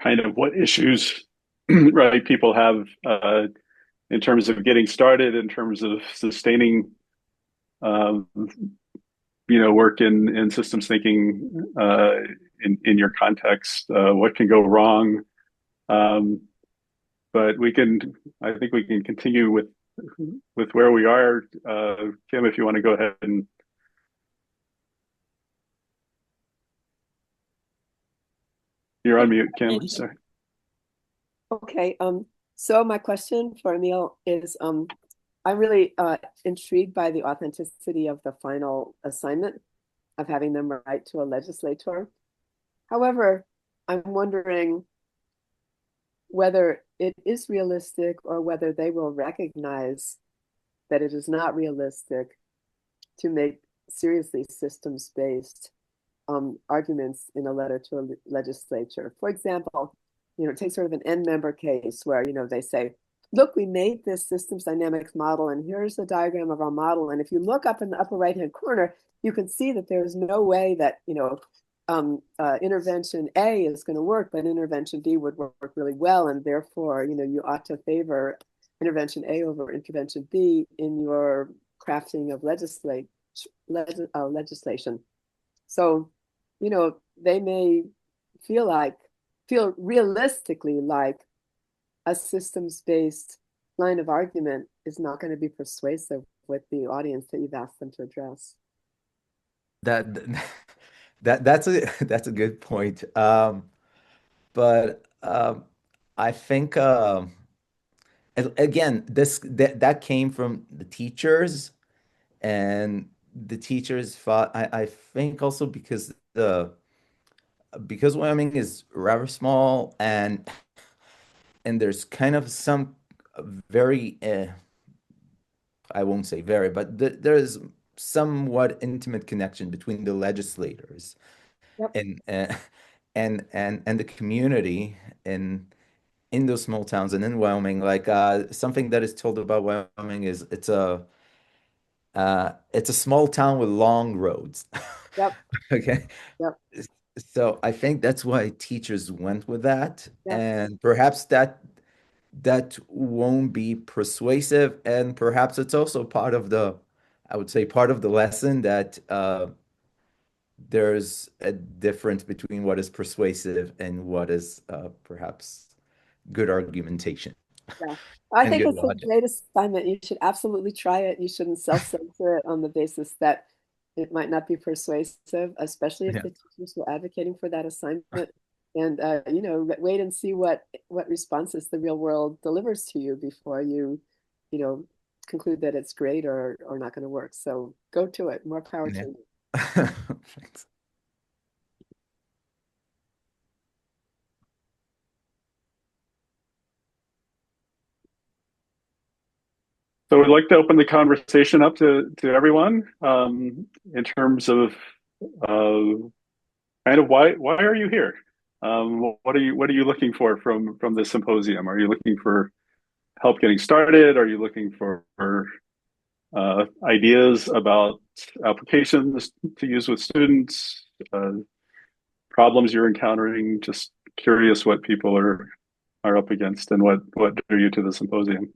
kind of what issues, right, people have in terms of getting started, in terms of sustaining, um, work in systems thinking in your context. What can go wrong? Um, but I think we can continue with where we are. Kim, if you want to go ahead and you're on mute, Kim. Sorry. Okay, so my question for Emil is, I'm really intrigued by the authenticity of the final assignment of having them write to a legislator. However, I'm wondering whether it is realistic or whether they will recognize that it is not realistic to make seriously systems-based arguments in a letter to a legislature. For example, take sort of an n-member case where, they say, look, we made this systems dynamics model, and here's the diagram of our model. And if you look up in the upper right-hand corner, you can see that there's no way that, intervention A is going to work, but intervention B would work really well. And therefore, you ought to favor intervention A over intervention B in your crafting of legislation. So, they may feel realistically like a systems-based line of argument is not going to be persuasive with the audience that you've asked them to address. That that's a good point. But I think again, that came from the teachers, and the teachers thought I think also because Wyoming is rather small, and there's kind of some very I won't say very, but there's somewhat intimate connection between the legislators Yep. and and the community in those small towns and in Wyoming. Like something that is told about Wyoming is it's a small town with long roads. Yep. Okay. Yep. So I think that's why teachers went with that. Yep. And perhaps that won't be persuasive. And perhaps it's also part of I would say part of the lesson that there's a difference between what is persuasive and what is perhaps good argumentation Yeah. I and think good it's a logic. great assignment. You should absolutely try it. You shouldn't self-censor it on the basis that it might not be persuasive, especially if Yeah. the teachers were advocating for that assignment. And wait and see what responses the real world delivers to you before you know, conclude that it's great or not going to work. So go to it. More power to Yeah. you. Thanks. So we'd like to open the conversation up to everyone in terms of kind of why are you here? What are you looking for from the symposium? Are you looking for help getting started? Are you looking for ideas about applications to use with students? Problems you're encountering? Just curious what people are up against and what drew you to the symposium.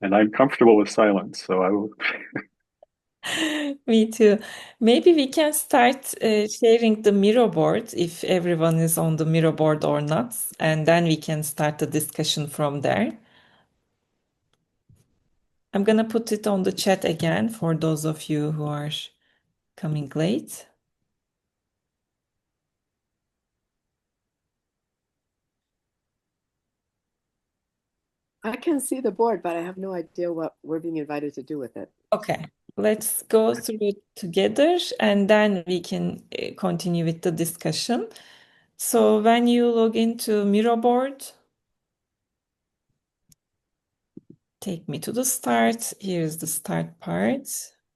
And I'm comfortable with silence, so I will. Me too. Maybe we can start sharing the Miro board if everyone is on the Miro board or not, and then we can start the discussion from there. I'm gonna put it on the chat again for those of you who are coming late. I can see the board, but I have no idea what we're being invited to do with it. Okay, let's go through it together and then we can continue with the discussion. So when you log into Miro board, take me to the start. Here's the start part.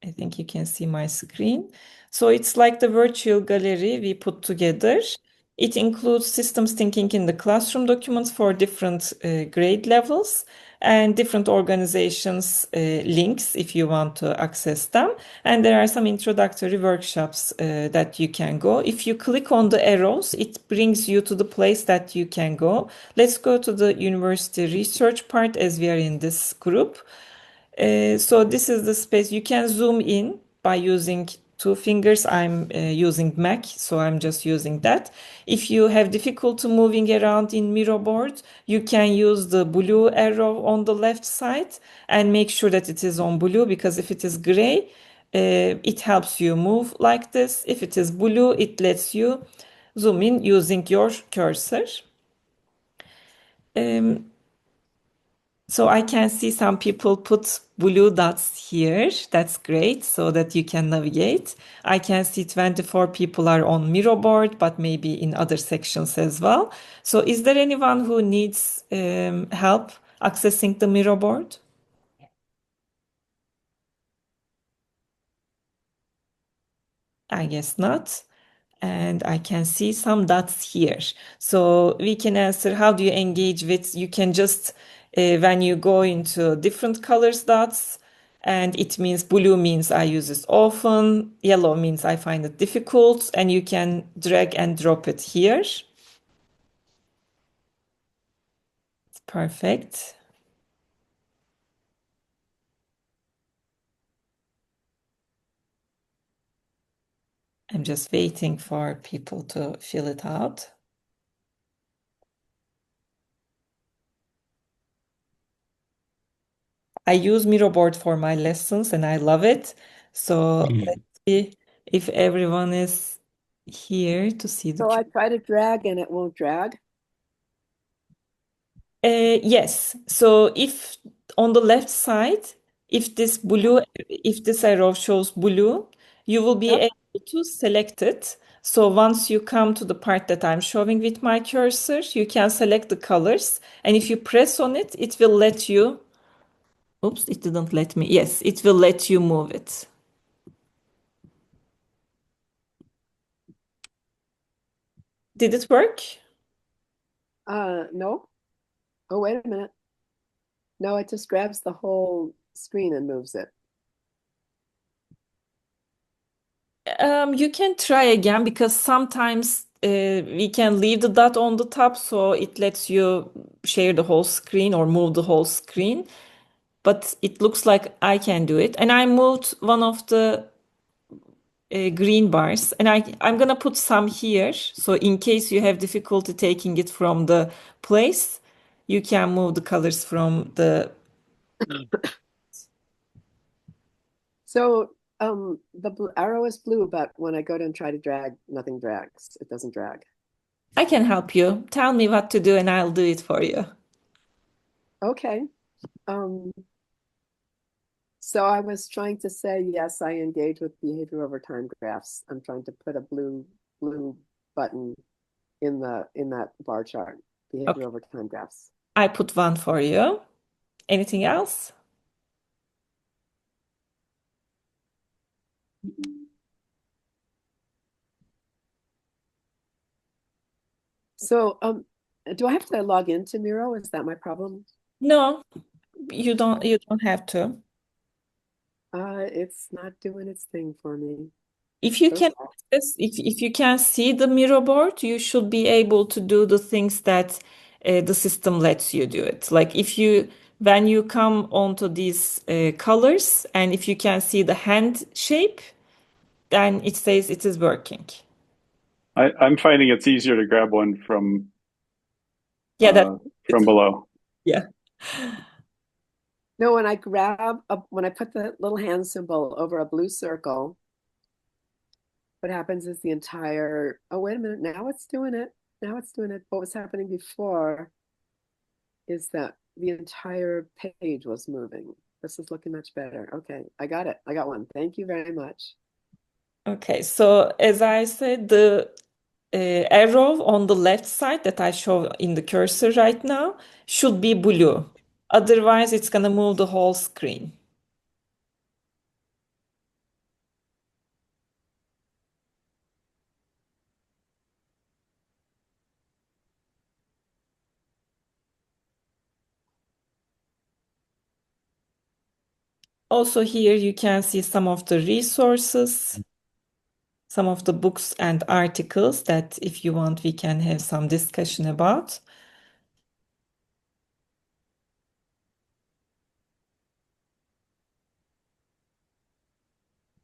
I think you can see my screen. So it's like the virtual gallery we put together. It includes systems thinking in the classroom documents for different grade levels and different organizations' links if you want to access them. And there are some introductory workshops that you can go. If you click on the arrows, it brings you to the place that you can go. Let's go to the university research part as we are in this group. So this is the space you can zoom in by using two fingers. I'm using Mac, so I'm just using that. If you have difficulty moving around in Miro board, you can use the blue arrow on the left side and make sure that it is on blue, because if it is gray, it helps you move like this. If it is blue, it lets you zoom in using your cursor. Um, So I can see some people put blue dots here. That's great, so that you can navigate. I can see 24 people are on Miro board, but maybe in other sections as well. So is there anyone who needs help accessing the Miro board? I guess not. And I can see some dots here. So we can answer, how do you engage with, you can just, when you go into different colors dots, and it means blue means I use it often, yellow means I find it difficult, and you can drag and drop it here. Perfect. I'm just waiting for people to fill it out. I use Miro board for my lessons and I love it. So let's see if everyone is here to see the. So I try to drag and it won't drag. Yes. So if on the left side, if this blue, if this arrow shows blue, you will be Yep. able to select it. So once you come to the part that I'm showing with my cursor, you can select the colors. And if you press on it, it will let you. Oops, it didn't let me. Yes, it will let you move it. Did it work? No. Oh, wait a minute. No, it just grabs the whole screen and moves it. You can try again, because sometimes we can leave the dot on the top so it lets you share the whole screen or move the whole screen. But it looks like I can do it. And I moved one of the green bars, and I'm gonna put some here. So in case you have difficulty taking it from the place, you can move the colors from the. So the blue arrow is blue, but when I go to and try to drag, nothing drags. It doesn't drag. I can help you. Tell me what to do and I'll do it for you. Okay. So I was trying to say, yes, I engage with behavior over time graphs. I'm trying to put a blue button in that bar chart, behavior Okay. over time graphs. I put one for you. Anything else? So do I have to log into Miro? Is that my problem? No, you don't have to. It's not doing its thing for me. If you So can sad. access, if you can see the mirror board, you should be able to do the things that the system lets you do it. Like if you, when you come onto these colors, and if you can see the hand shape, then it says it is working. I'm finding it's easier to grab one Yeah, that's from it. below. Yeah. No, when I put the little hand symbol over a blue circle, what happens is oh, wait a minute, now it's doing it. Now it's doing it. What was happening before is that the entire page was moving. This is looking much better. Okay, I got it. I got one. Thank you very much. Okay, so as I said, the arrow on the left side that I show in the cursor right now should be blue. Otherwise, it's gonna move the whole screen. Also here you can see some of the resources, some of the books and articles that if you want, we can have some discussion about.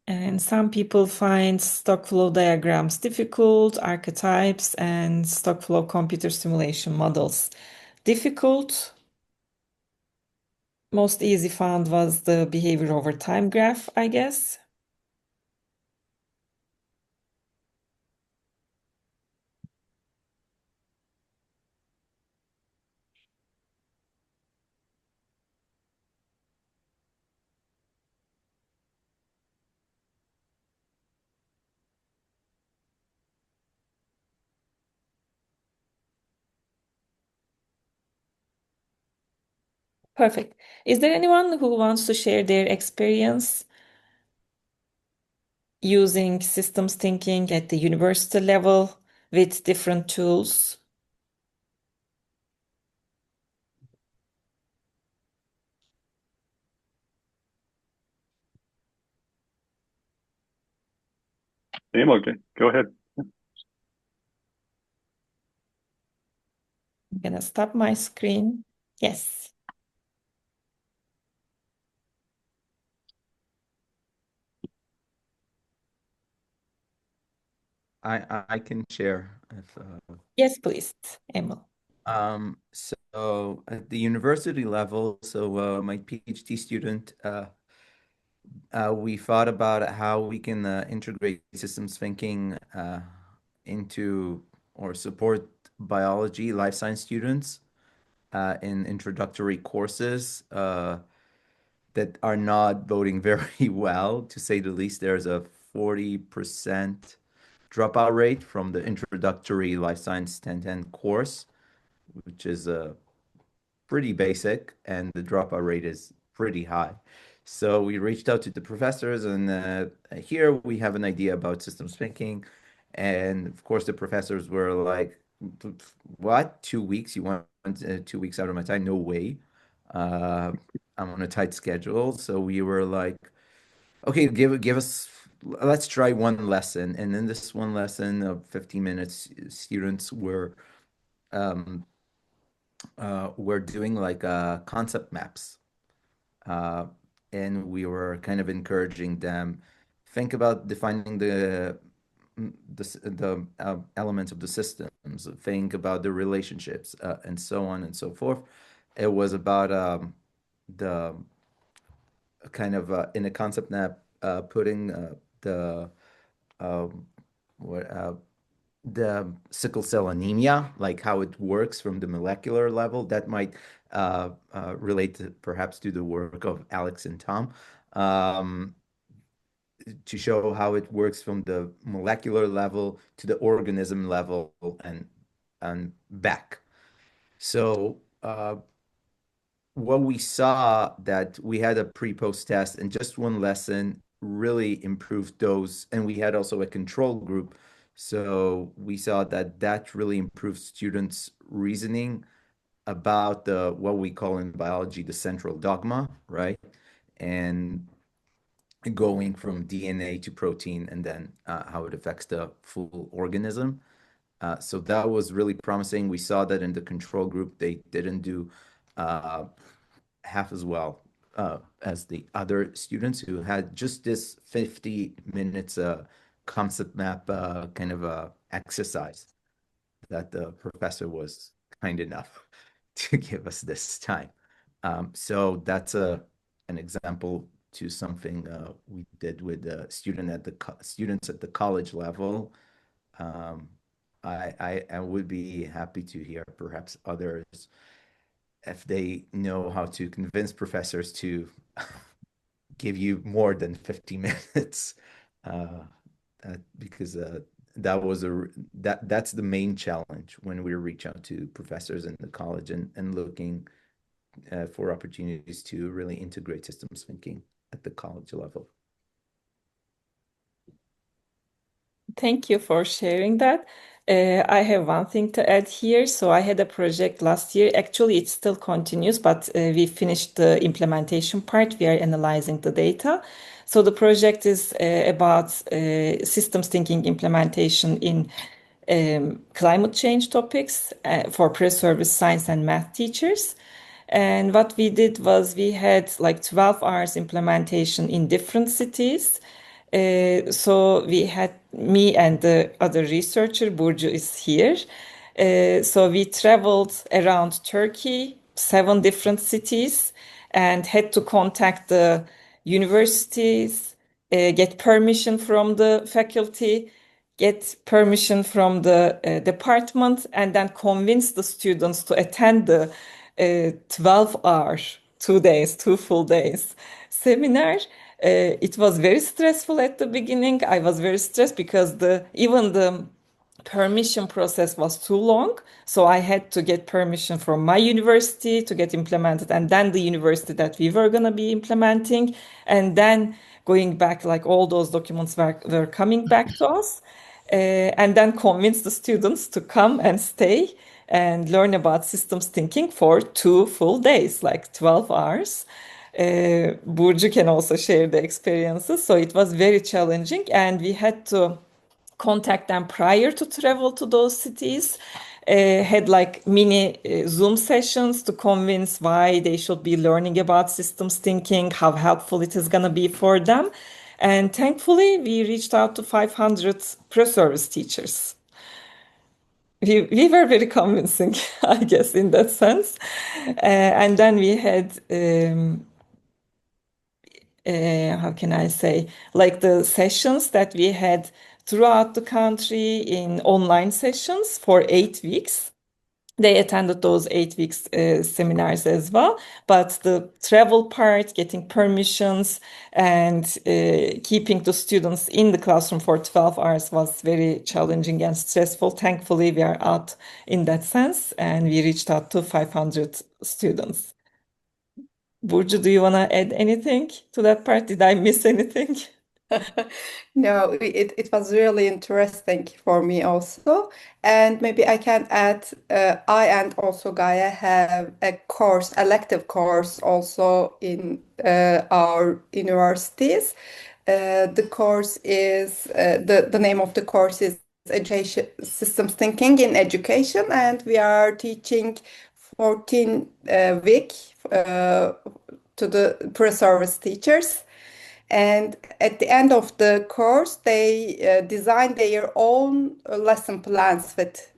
And some people find stock flow diagrams difficult, archetypes and stock flow computer simulation models difficult. Most easy found was the behavior over time graph, I guess. Perfect. Is there anyone who wants to share their experience using systems thinking at the university level with different tools? Okay, go ahead. I'm gonna stop my screen. Yes. I can share if Yes, please, Emil. so at the university level, so my PhD student, we thought about how we can integrate systems thinking into or support biology, life science students in introductory courses that are not voting very well, to say the least. There's a 40% dropout rate from the introductory life science 1010 course, which is pretty basic, and the dropout rate is pretty high. So we reached out to the professors, and here we have an idea about systems thinking. And of course, the professors were like, "What? 2 weeks? You want 2 weeks out of my time? No way. Uh, I'm on a tight schedule." So we were like, "Okay, give us. Let's try one lesson." And in this one lesson of 15 minutes, students um, were doing like concept maps, uh, and we were kind of encouraging them think about defining the elements of the systems, think about the relationships, and so on and so forth. It was about the kind of in a concept map, putting the um, what the sickle cell anemia, like how it works from the molecular level. That might relate perhaps to the work of Alex and Tom, um, to show how it works from the molecular level to the organism level and back. So what we saw that we had a pre-post test and just one lesson really improved those, and we had also a control group. So we saw that that really improved students' reasoning about the what we call in biology the central dogma, right? And going from DNA to protein and then how it affects the full organism. So that was really promising. We saw that in the control group, they didn't do uh, half as well as the other students who had just this 50 minutes concept map kind of exercise that the professor was kind enough to give us this time. So that's an example to something we did with students at the college level. Um, I would be happy to hear perhaps others if they know how to convince professors to give you more than 50 minutes, uh, because that's the main challenge when we reach out to professors in the college and looking for opportunities to really integrate systems thinking at the college level. Thank you for sharing that. I have one thing to add here. So I had a project last year. Actually, it still continues, but we finished the implementation part. We are analyzing the data. So the project is about systems thinking implementation in climate change topics for pre-service science and math teachers. And what we did was we had like 12 hours implementation in different cities. So we had me and the other researcher, Burcu is here. So we traveled around Turkey, 7 different cities, and had to contact the universities, get permission from the faculty, get permission from the department, and then convince the students to attend the 12-hour, 2 days, 2 full days seminar. It was very stressful at the beginning. I was very stressed because even the permission process was too long. So I had to get permission from my university to get implemented, and then the university that we were going to be implementing, and then going back, like all those documents were coming back to us, and then convince the students to come and stay and learn about systems thinking for 2 full days, like 12 hours. Burcu can also share the experiences. So it was very challenging, and we had to contact them prior to travel to those cities. Had like mini Zoom sessions to convince why they should be learning about systems thinking, how helpful it is going to be for them. And thankfully, we reached out to 500 pre-service teachers. We were very convincing, I guess, in that sense. And then we had how can I say, like the sessions that we had throughout the country in online sessions for 8 weeks. They attended those 8 weeks seminars as well. But the travel part, getting permissions, and keeping the students in the classroom for 12 hours was very challenging and stressful. Thankfully, we are out in that sense, and we reached out to 500 students. Burcu, do you want to add anything to that part? Did I miss anything? No, it was really interesting for me also. And maybe I can add, I and also Gaia have a course, elective course also in our universities. The course is, the name of the course is Education Systems Thinking in Education, and we are teaching 14 week to the pre-service teachers. And at the end of the course, they design their own lesson plans with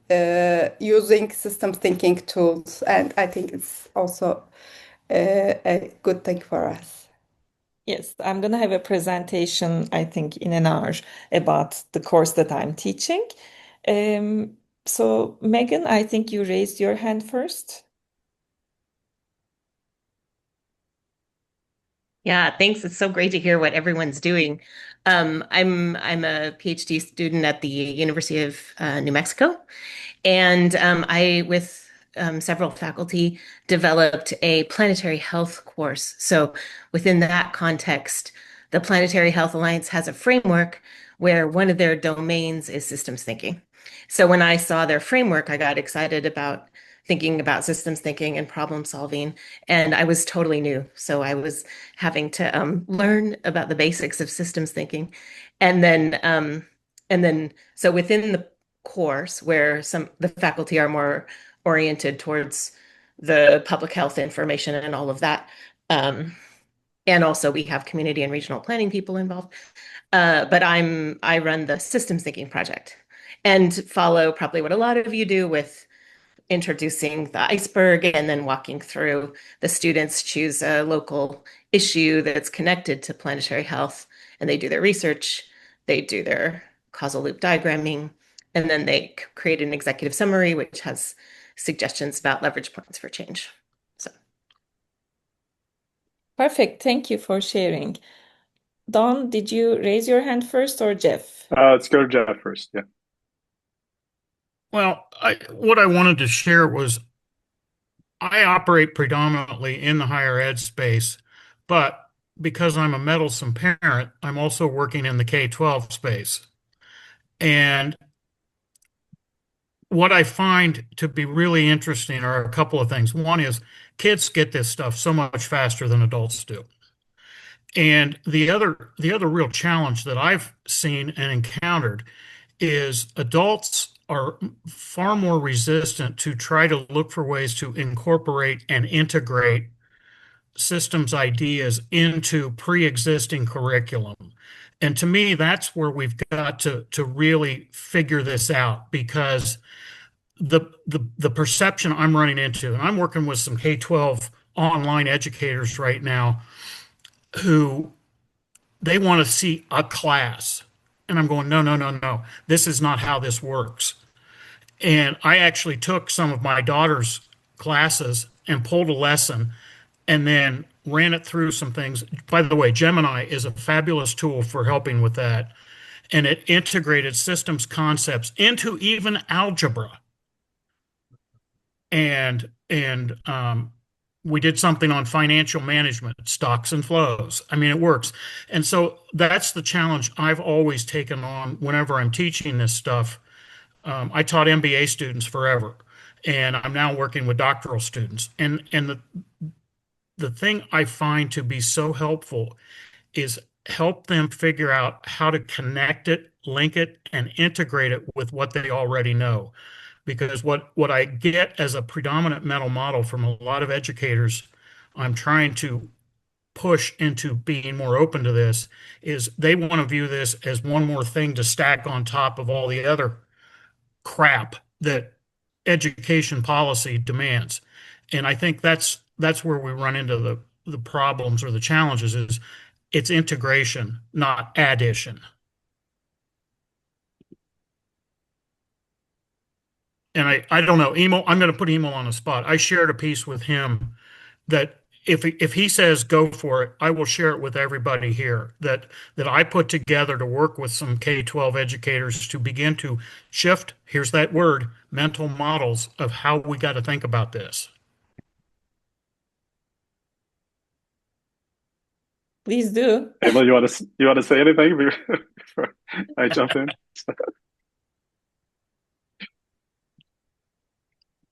using system thinking tools. And I think it's also a good thing for us. Yes, I'm going to have a presentation, I think, in an hour about the course that I'm teaching. So, Megan, I think you raised your hand first. Yeah, thanks. It's so great to hear what everyone's doing. I'm a PhD student at the University of New Mexico, and I, with several faculty, developed a planetary health course. So within that context, the Planetary Health Alliance has a framework where one of their domains is systems thinking. So when I saw their framework, I got excited about thinking about systems thinking and problem solving, and I was totally new. So I was having to learn about the basics of systems thinking, and then so within the course where some the faculty are more oriented towards the public health information and all of that. And also we have community and regional planning people involved. But I run the systems thinking project and follow probably what a lot of you do with introducing the iceberg and then walking through. The students choose a local issue that's connected to planetary health, and they do their research, they do their causal loop diagramming, and then they create an executive summary, which has suggestions about leverage points for change. So. Perfect. Thank you for sharing. Don, did you raise your hand first or Jeff? Let's go to Jeff first. Yeah. Well, what I wanted to share was I operate predominantly in the higher ed space, but because I'm a meddlesome parent, I'm also working in the K-12 space. And what I find to be really interesting are a couple of things. One is kids get this stuff so much faster than adults do. And the other real challenge that I've seen and encountered is adults are far more resistant to try to look for ways to incorporate and integrate systems ideas into pre-existing curriculum. And to me, that's where we've got to really figure this out because the perception I'm running into, and I'm working with some K-12 online educators right now who they want to see a class. And I'm going, no, no, no, no. This is not how this works. And I actually took some of my daughter's classes and pulled a lesson and then ran it through some things. By the way, Gemini is a fabulous tool for helping with that. And it integrated systems concepts into even algebra. And we did something on financial management, stocks and flows. I mean, it works. And so that's the challenge I've always taken on whenever I'm teaching this stuff. I taught MBA students forever, and I'm now working with doctoral students. And the thing I find to be so helpful is help them figure out how to connect it, link it, and integrate it with what they already know. Because what I get as a predominant mental model from a lot of educators, I'm trying to push into being more open to this, is they want to view this as one more thing to stack on top of all the other crap that education policy demands. And I think that's where we run into the problems or the challenges is it's integration, not addition. And I don't know, Emil, I'm going to put Emil on the spot. I shared a piece with him that if he says go for it, I will share it with everybody here that I put together to work with some K-12 educators to begin to shift, here's that word, mental models of how we got to think about this. Please do. Emil, you want to say anything before I jump in?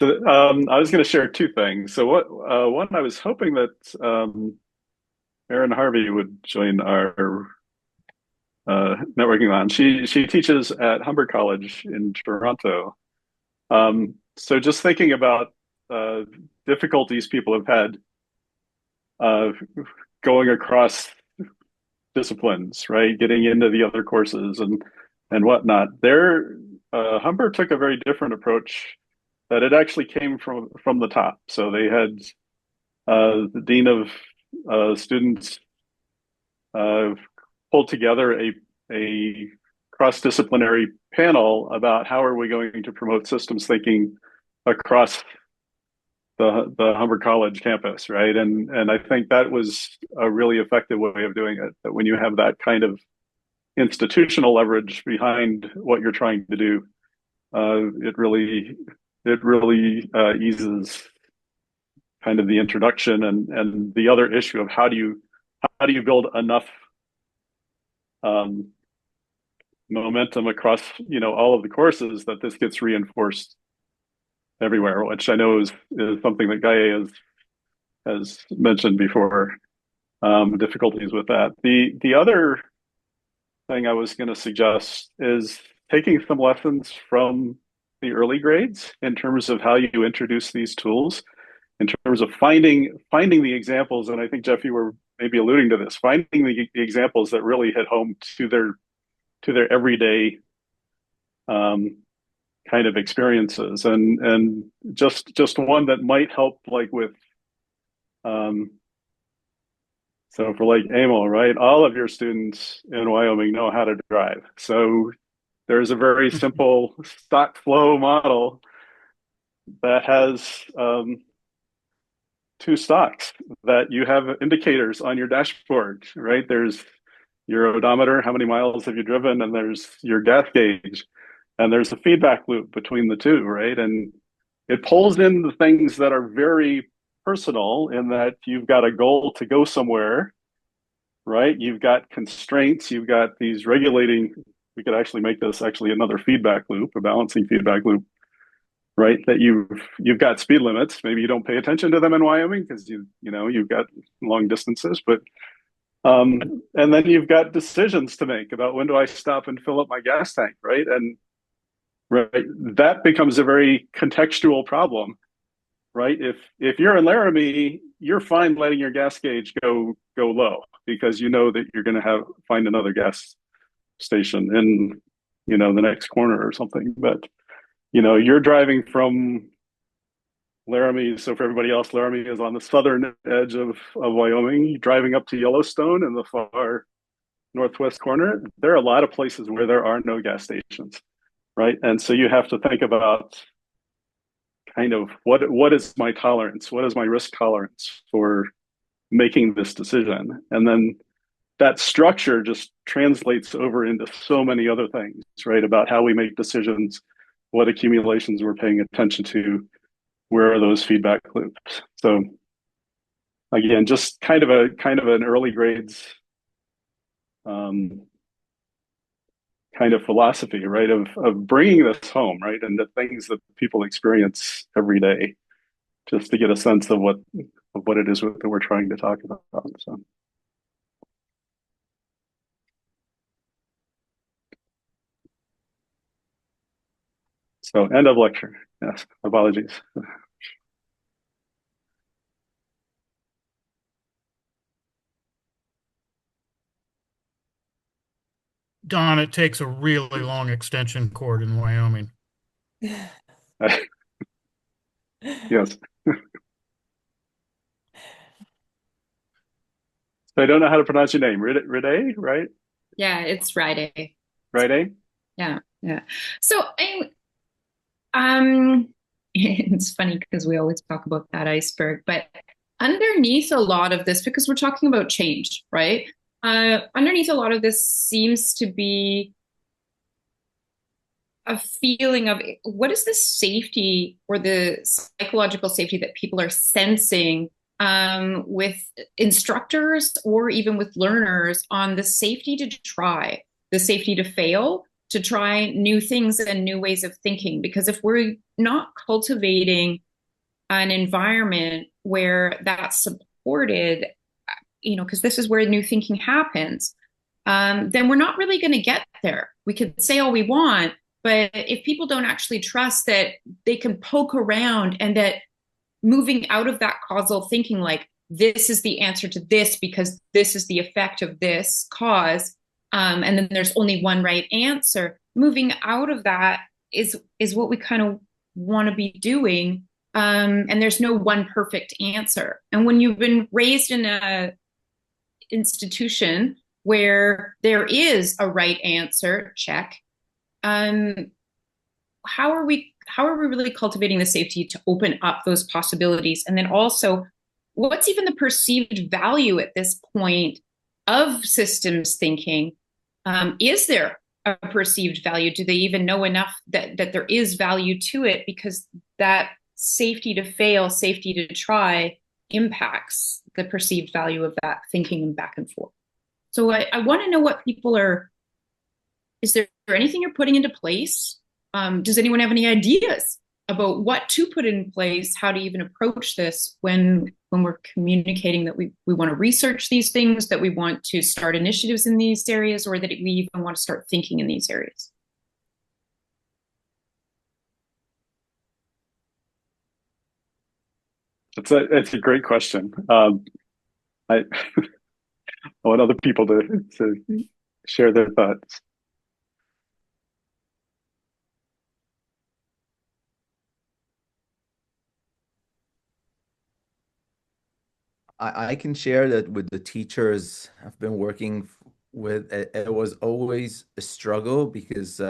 So, I was going to share two things. So one, I was hoping that Erin Harvey would join our networking lounge. She teaches at Humber College in Toronto. So just thinking about difficulties people have had uh, going across disciplines, right? Getting into the other courses and whatnot. There, Humber took a very different approach that it actually came from the top. So they had the dean of students uh, pulled together a cross-disciplinary panel about how are we going to promote systems thinking across the Humber College campus, right? And I think that was a really effective way of doing it. That when you have that kind of institutional leverage behind what you're trying to do, it really eases kind of the introduction and the other issue of how do you build enough momentum across all of the courses that this gets reinforced everywhere, which I know is something that Gaia has mentioned before. Difficulties with that. The other thing I was going to suggest is taking some lessons from the early grades in terms of how you introduce these tools, in terms of finding the examples. And I think, Jeff, you were maybe alluding to this, finding the examples that really hit home to their everyday kind of experiences, and just one that might help, like with so for like Emil, right? All of your students in Wyoming know how to drive. So there's a very simple stock flow model that has two stocks that you have indicators on your dashboard, right? There's your odometer, how many miles have you driven, and there's your gas gauge. And there's a feedback loop between the two, right? And it pulls in the things that are very personal in that you've got a goal to go somewhere, right? You've got constraints, you've got these regulating, we could actually make this actually another feedback loop, a balancing feedback loop. right? That you've got speed limits. Maybe you don't pay attention to them in Wyoming because you've got long distances, but and then you've got decisions to make about when do I stop and fill up my gas tank, right? And right, that becomes a very contextual problem, right? If you're in Laramie, you're fine letting your gas gauge go low because you know that you're going to find another gas station in the next corner or something. But you're driving from Laramie. So for everybody else, Laramie is on the southern edge of Wyoming. Driving up to Yellowstone in the far northwest corner, there are a lot of places where there are no gas stations, right? And so you have to think about kind of what is my tolerance, what is my risk tolerance for making this decision, and then that structure just translates over into so many other things, right? About how we make decisions, what accumulations we're paying attention to, where are those feedback loops. So again, just kind of an early grades kind of philosophy, right? Of bringing this home, right? And the things that people experience every day, just to get a sense of what it is that we're trying to talk about. So end of lecture. Yes, apologies. Don, it takes a really long extension cord in Wyoming. Yes. I don't know how to pronounce your name. Ride, right? Yeah, it's Friday. Ride? Yeah. So it's funny because we always talk about that iceberg, but underneath a lot of this, because we're talking about change, right? Underneath a lot of this seems to be a feeling of what is the safety or the psychological safety that people are sensing with instructors or even with learners on the safety to try, the safety to fail, to try new things and new ways of thinking. Because if we're not cultivating an environment where that's supported, because this is where new thinking happens, then we're not really going to get there. We could say all we want, but if people don't actually trust that they can poke around and that moving out of that causal thinking, like this is the answer to this because this is the effect of this cause, and then there's only one right answer, moving out of that is what we kind of want to be doing. And there's no one perfect answer. And when you've been raised in a institution where there is a right answer, check, how are we really cultivating the safety to open up those possibilities? And then also, what's even the perceived value at this point of systems thinking? Is there a perceived value? Do they even know enough that there is value to it? Because that safety to fail, safety to try impacts the perceived value of that thinking and back and forth. So I want to know what people are, is there anything you're putting into place? Does anyone have any ideas about what to put in place, how to even approach this when we're communicating that we want to research these things, that we want to start initiatives in these areas, or that we even want to start thinking in these areas? It's a great question. I want other people to share their thoughts. I can share that with the teachers I've been working with. It was always a struggle because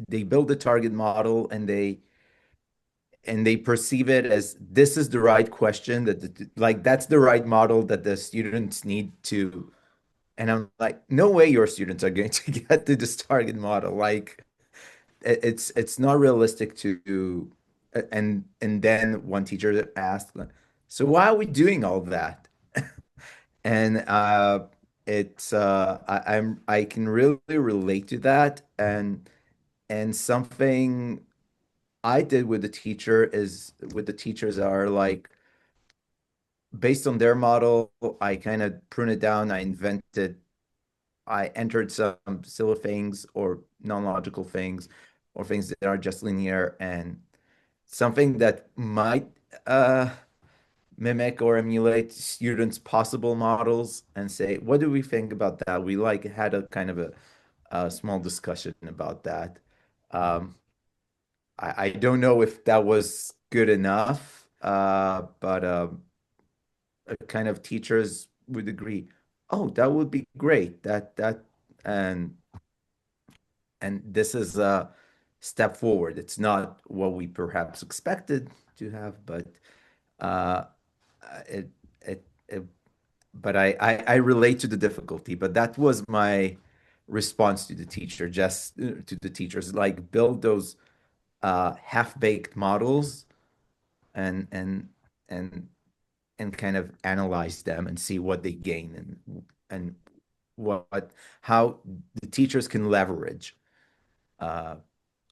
they build a target model and they perceive it as this is the right question like that's the right model that the students need to. And I'm like, no way your students are going to get to this target model. Like it's not realistic to. And then one teacher asked, so why are we doing all that? And it's I can really relate to that, and something I did with the teachers are like based on their model, I kind of pruned it down. I entered some silly things or non-logical things or things that are just linear and something that might mimic or emulate students' possible models and say, what do we think about that? We like had a kind of a small discussion about that. Um, I don't know if that was good enough, but kind of teachers would agree, oh, that would be great. And and this is a step forward. It's not what we perhaps expected to have, but uh, it, it but I relate to the difficulty. But that was my response to the teacher, just to the teachers, like build those half-baked models and and and and kind of analyze them and see what they gain and what how the teachers can leverage uh,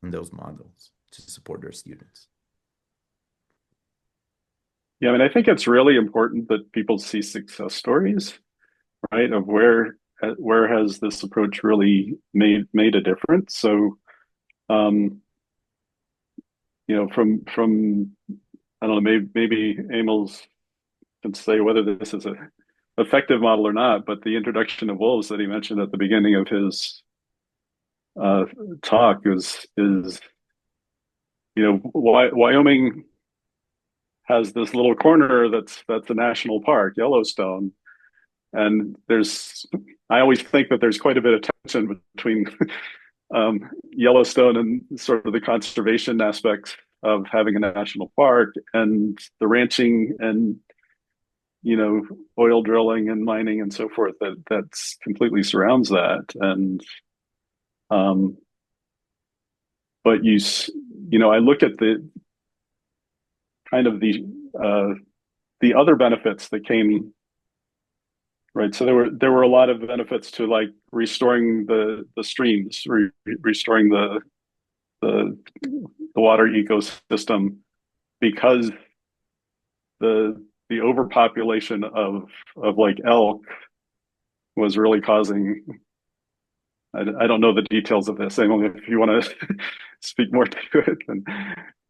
on those models to support their students. Yeah, I mean, I think it's really important that people see success stories, right? Of where has this approach really made a difference? So, um, from I don't know, maybe Emil's can say whether this is a effective model or not, but the introduction of wolves that he mentioned at the beginning of his uh, talk is Wyoming has this little corner that's a national park, Yellowstone, and I always think that there's quite a bit of tension between Yellowstone and sort of the conservation aspects of having a national park and the ranching and oil drilling and mining and so forth that's completely surrounds that. And um, but I look at the kind of the other benefits that came, right. So there were a lot of benefits to like restoring the streams, restoring the the water ecosystem because the overpopulation of like elk was really causing. I don't know the details of this. Only if you want to speak more to it,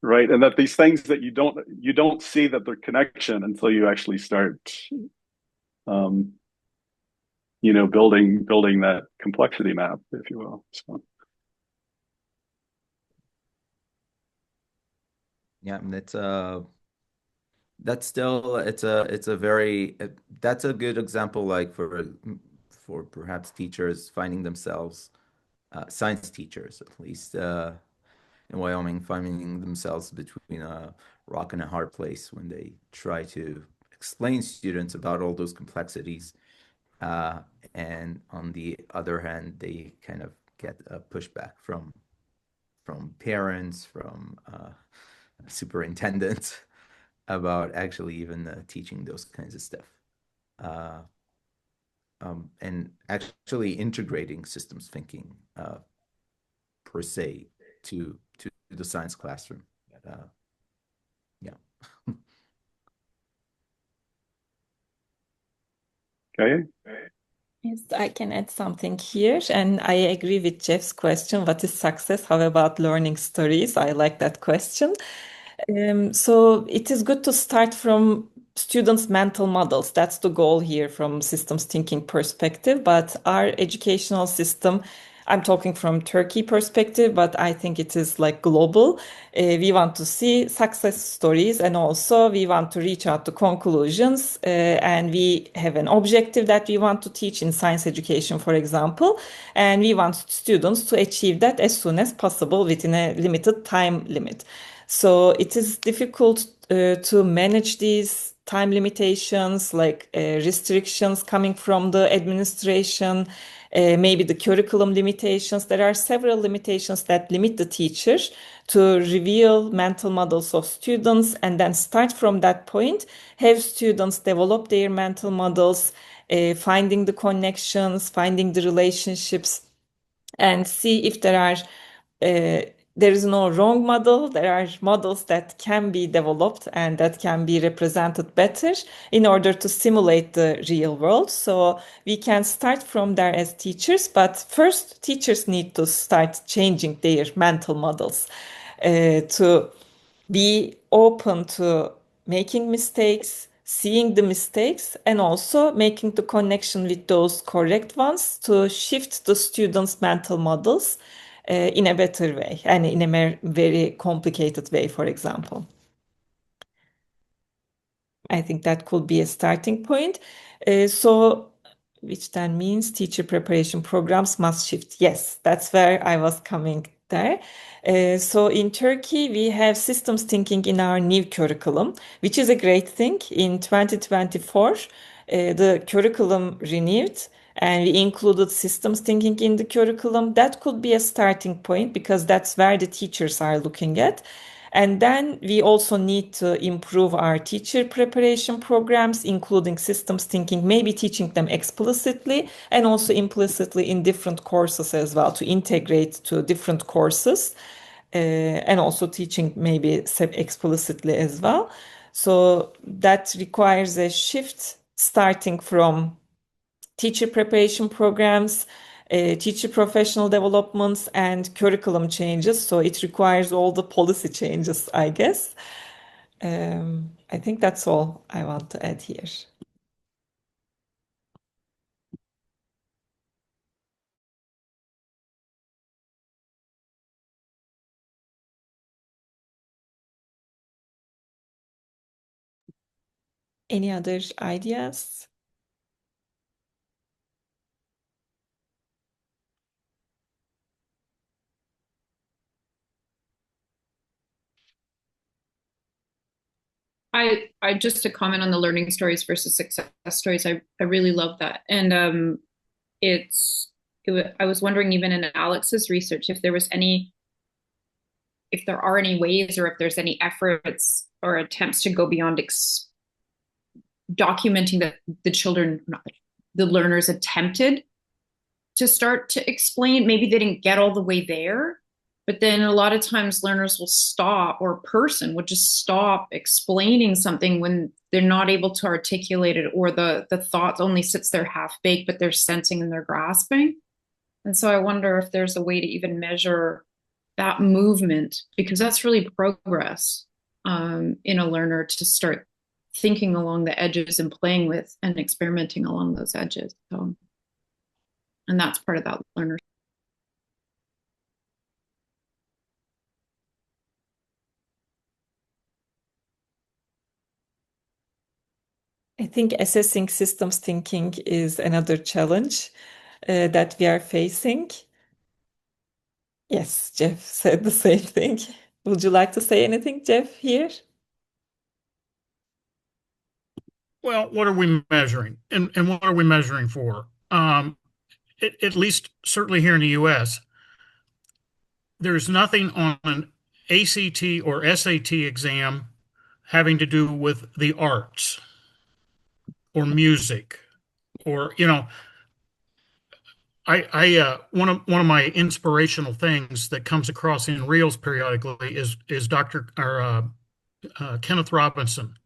right? And that these things that you don't see that they're connection until you actually start, um, building that complexity map, if you will. So. Yeah, and that's still it's a very that's a good example like for perhaps teachers finding themselves science teachers at least in Wyoming finding themselves between a rock and a hard place when they try to explain students about all those complexities uh, and on the other hand they kind of get a pushback from parents from superintendents about actually even teaching those kinds of stuff. Uh, and actually integrating systems thinking per se to the science classroom. Uh, yeah. Okay. Yes, I can add something here, and I agree with Jeff's question. What is success? How about learning stories? I like that question. So it is good to start from students' mental models. That's the goal here from systems thinking perspective. But our educational system, I'm talking from Turkey perspective, but I think it is like global. We want to see success stories and also we want to reach out to conclusions. And we have an objective that we want to teach in science education, for example. And we want students to achieve that as soon as possible within a limited time limit. So it is difficult to manage these time limitations, like restrictions coming from the administration, maybe the curriculum limitations. There are several limitations that limit the teacher to reveal mental models of students and then start from that point, have students develop their mental models, finding the connections, finding the relationships, and see if there are uh, there is no wrong model. There are models that can be developed and that can be represented better in order to simulate the real world. So we can start from there as teachers, but first teachers need to start changing their mental models to be open to making mistakes, seeing the mistakes, and also making the connection with those correct ones to shift the students' mental models in a better way and in a very complicated way, for example. I think that could be a starting point. Which then means teacher preparation programs must shift. Yes, that's where I was coming there. So in Turkey, we have systems thinking in our new curriculum, which is a great thing. In 2024, the curriculum renewed and we included systems thinking in the curriculum. That could be a starting point because that's where the teachers are looking at. And then we also need to improve our teacher preparation programs, including systems thinking, maybe teaching them explicitly and also implicitly in different courses as well to integrate to different courses and also teaching maybe explicitly as well. So that requires a shift starting from teacher preparation programs, teacher professional developments, and curriculum changes. So it requires all the policy changes, I guess. I think that's all I want to add here. Any other ideas? I just to comment on the learning stories versus success stories. I really love that. And I was wondering even in Alex's research if there are any ways or if there's any efforts or attempts to go beyond documenting that the learners attempted to start to explain. Maybe they didn't get all the way there, but then a lot of times learners will stop, or a person would just stop explaining something when they're not able to articulate it, or the thought only sits there half baked, but they're sensing and they're grasping. And so I wonder if there's a way to even measure that movement, because that's really progress in a learner to start thinking along the edges and playing with and experimenting along those edges. So, and that's part of that learner. I think assessing systems thinking is another challenge that we are facing. Yes, Jeff said the same thing. Would you like to say anything, Jeff, here? Well, what are we measuring? And what are we measuring for? At least, certainly here in the US, there's nothing on an ACT or SAT exam having to do with the arts or music or, one of my inspirational things that comes across in reels periodically is Dr. Kenneth Robinson.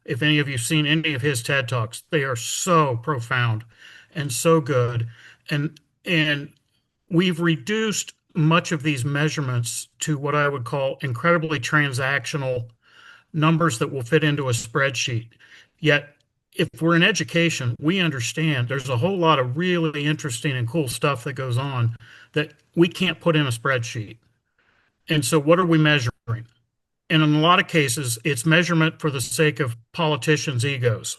If any of you've seen any of his TED Talks, they are so profound and so good. And we've reduced much of these measurements to what I would call incredibly transactional numbers that will fit into a spreadsheet. Yet, if we're in education, we understand there's a whole lot of really interesting and cool stuff that goes on that we can't put in a spreadsheet. And so, what are we measuring? And in a lot of cases, it's measurement for the sake of politicians' egos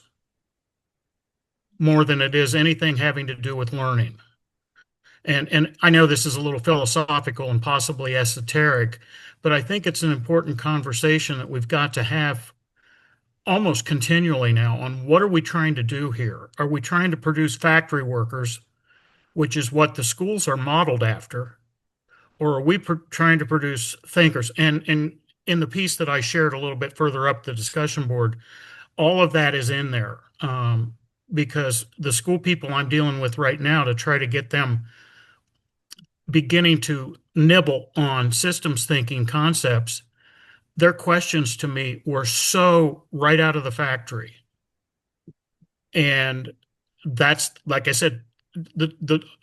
more than it is anything having to do with learning. And I know this is a little philosophical and possibly esoteric, but I think it's an important conversation that we've got to have almost continually now on what are we trying to do here? Are we trying to produce factory workers, which is what the schools are modeled after? Or are we trying to produce thinkers? And in the piece that I shared a little bit further up the discussion board, all of that is in there because the school people I'm dealing with right now to try to get them beginning to nibble on systems thinking concepts, their questions to me were so right out of the factory. And that's, like I said,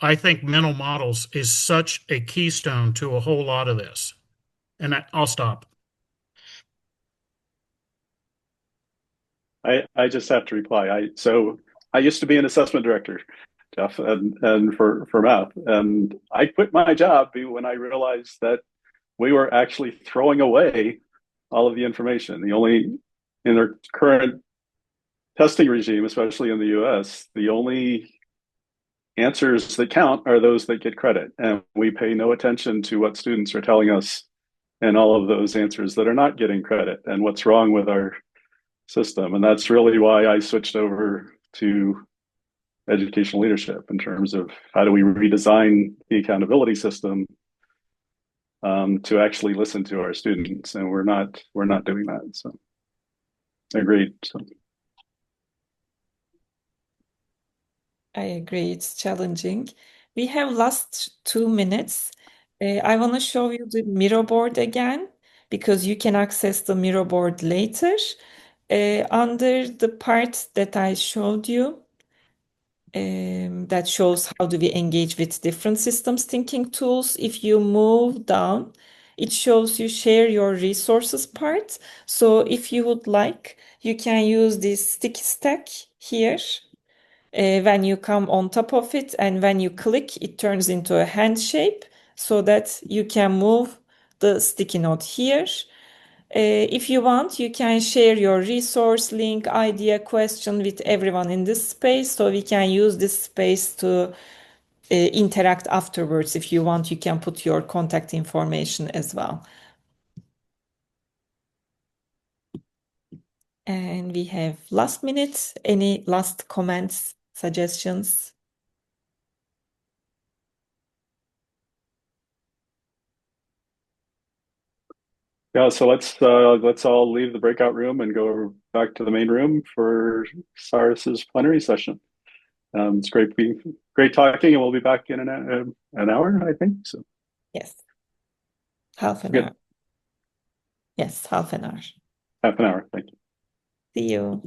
I think mental models is such a keystone to a whole lot of this. And I'll stop. I just have to reply. So I used to be an assessment director, Jeff, and for math, and I quit my job when I realized that we were actually throwing away all of the information. The only in our current testing regime, especially in the US, the only answers that count are those that get credit. And we pay no attention to what students are telling us and all of those answers that are not getting credit and what's wrong with our system. And that's really why I switched over to educational leadership in terms of how do we redesign the accountability system to actually listen to our students. And we're not doing that. So agreed. So. I agree, it's challenging. We have last 2 minutes. I want to show you the Miro board again because you can access the Miro board later. Under the part that I showed you, that shows how do we engage with different systems thinking tools. If you move down, it shows you share your resources part. So if you would like, you can use this sticky stack here. When you come on top of it and when you click, it turns into a hand shape so that you can move the sticky note here. If you want, you can share your resource, link, idea, question with everyone in this space. So we can use this space to interact afterwards. If you want, you can put your contact information as well. And we have last minute. Any last comments, suggestions? Yeah, so let's all leave the breakout room and go back to the main room for Cyrus's plenary session. It's great talking, and we'll be back in an hour, I think. So Yes. Half an good. hour. Yes, half an hour. Half an hour. Thank you. See you.